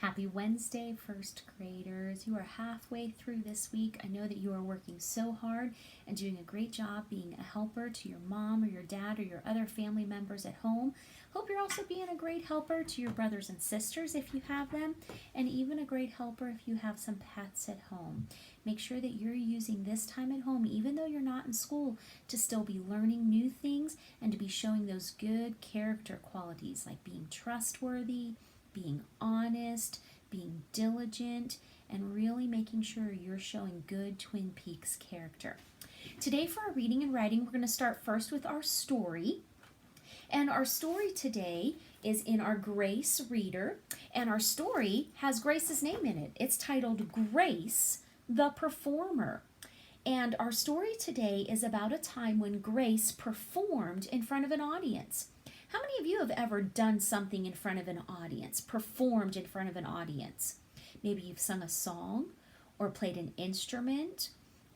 Happy Wednesday, first graders. You are halfway through this week. I know that you are working so hard and doing a great job being a helper to your mom or your dad or your other family members at home. Hope you're also being a great helper to your brothers and sisters if you have them, and even a great helper if you have some pets at home. Make sure that you're using this time at home, even though you're not in school, to still be learning new things and to be showing those good character qualities like being trustworthy, being honest, being diligent, and really making sure you're showing good Twin Peaks character. Today for our reading and writing, we're going to start first with our story. And our story today is in our Grace Reader, and our story has Grace's name in it. It's titled Grace the Performer. And our story today is about a time when Grace performed in front of an audience. How many of you have ever done something in front of an audience, performed in front of an audience? Maybe you've sung a song, or played an instrument,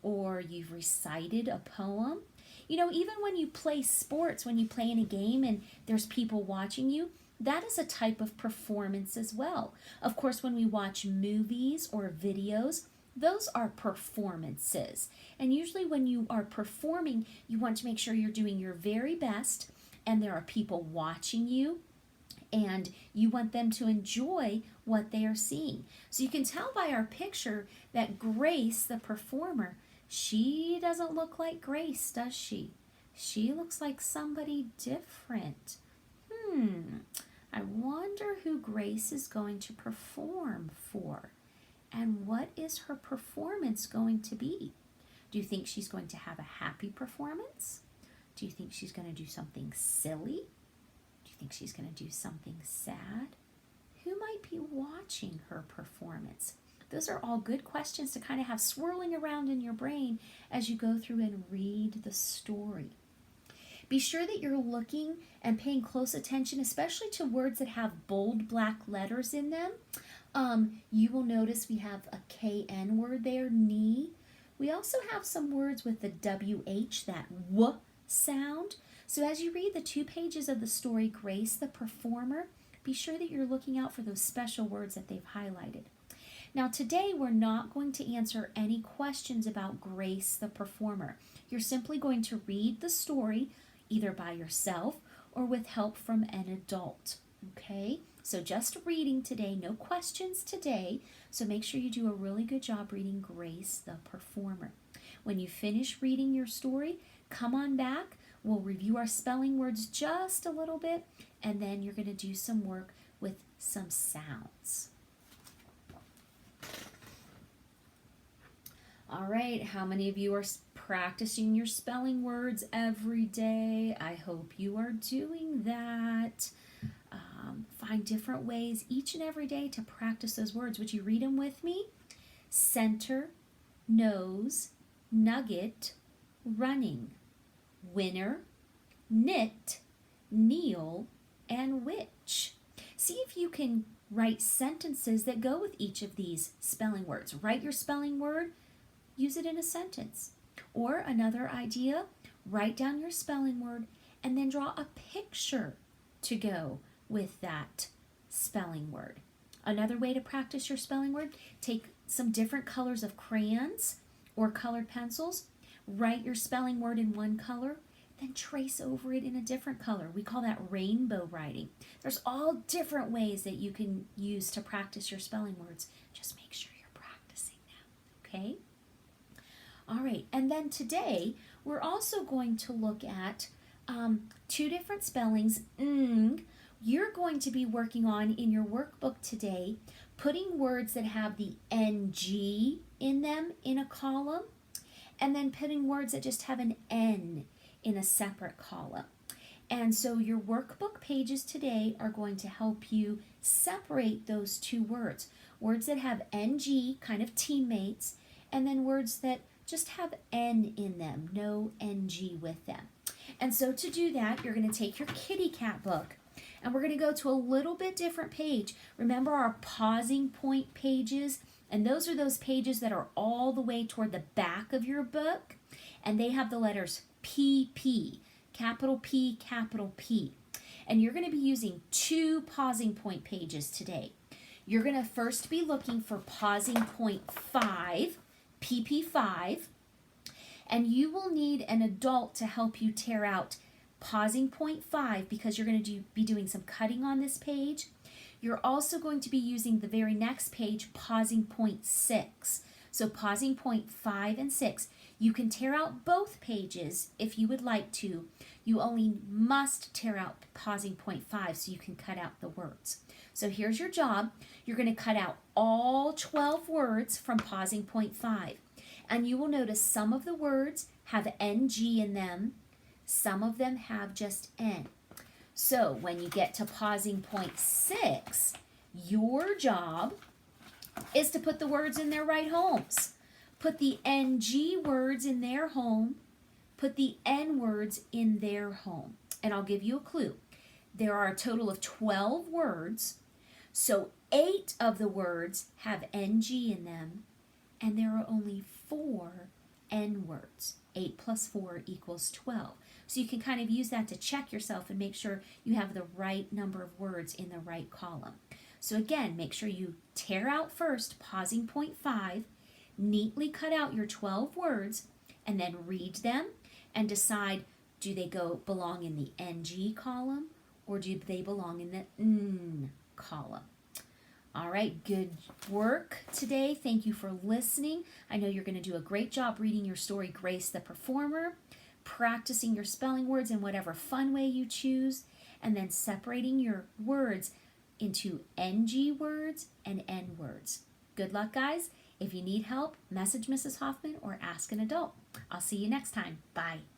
or you've recited a poem. You know, even when you play sports, when you play in a game and there's people watching you, that is a type of performance as well. Of course, when we watch movies or videos, those are performances. And usually when you are performing, you want to make sure you're doing your very best, and there are people watching you, and you want them to enjoy what they are seeing. So you can tell by our picture that Grace, the performer, she doesn't look like Grace, does she? She looks like somebody different. I wonder who Grace is going to perform for, and what is her performance going to be? Do you think she's going to have a happy performance? Do you think she's going to do something silly? Do you think she's going to do something sad? Who might be watching her performance? Those are all good questions to kind of have swirling around in your brain as you go through and read the story. Be sure that you're looking and paying close attention, especially to words that have bold black letters in them. You will notice we have a KN word there, knee. We also have some words with the WH, that W sound. So as you read the 2 pages of the story, Grace the Performer, be sure that you're looking out for those special words that they've highlighted. Now today we're not going to answer any questions about Grace the Performer. You're simply going to read the story either by yourself or with help from an adult. Okay? So just reading today, no questions today. So make sure you do a really good job reading Grace the Performer. When you finish reading your story, come on back. We'll review our spelling words just a little bit, and then you're going to do some work with some sounds. All right, how many of you are practicing your spelling words every day? I hope you are doing that. Find different ways each and every day to practice those words. Would you read them with me? Center, nose, nugget, running, winner, knit, kneel, and witch. See if you can write sentences that go with each of these spelling words. Write your spelling word, use it in a sentence. Or another idea, write down your spelling word and then draw a picture to go with that spelling word. Another way to practice your spelling word, take some different colors of crayons or colored pencils, write your spelling word in one color, then trace over it in a different color. We call that rainbow writing. There's all different ways that you can use to practice your spelling words. Just make sure you're practicing them, okay? All right, and then today we're also going to look at 2 different spellings. You're going to be working on in your workbook today, putting words that have the NG in them in a column, and then putting words that just have an N in a separate column. And so your workbook pages today are going to help you separate those 2 words. Words that have NG, kind of teammates, and then words that just have N in them, no NG with them. And so to do that, you're going to take your kitty cat book, and we're going to go to a little bit different page. Remember our pausing point pages? And those are those pages that are all the way toward the back of your book, and they have the letters PP, capital P, capital P. And you're going to be using 2 pausing point pages today. You're going to first be looking for pausing point 5, PP5, and you will need an adult to help you tear out pausing point 5 because you're going to be doing some cutting on this page. You're also going to be using the very next page, pausing point 6. So pausing point 5 and 6. You can tear out both pages if you would like to. You only must tear out pausing point 5 so you can cut out the words. So here's your job. You're going to cut out all 12 words from pausing point 5. And you will notice some of the words have NG in them. Some of them have just N. So when you get to pausing point 6, your job is to put the words in their right homes. Put the NG words in their home. Put the N words in their home. And I'll give you a clue. There are a total of 12 words. So 8 of the words have NG in them. And there are only 4 N words. 8 plus 4 equals 12. So you can kind of use that to check yourself and make sure you have the right number of words in the right column. So again, make sure you tear out first pausing point 5, neatly cut out your 12 words, and then read them and decide, do they belong in the NG column or do they belong in the N column? All right, good work today. Thank you for listening. I know you're going to do a great job reading your story, Grace the Performer, practicing your spelling words in whatever fun way you choose, and then separating your words into NG words and N words. Good luck, guys. If you need help, message Mrs. Hoffman or ask an adult. I'll see you next time. Bye.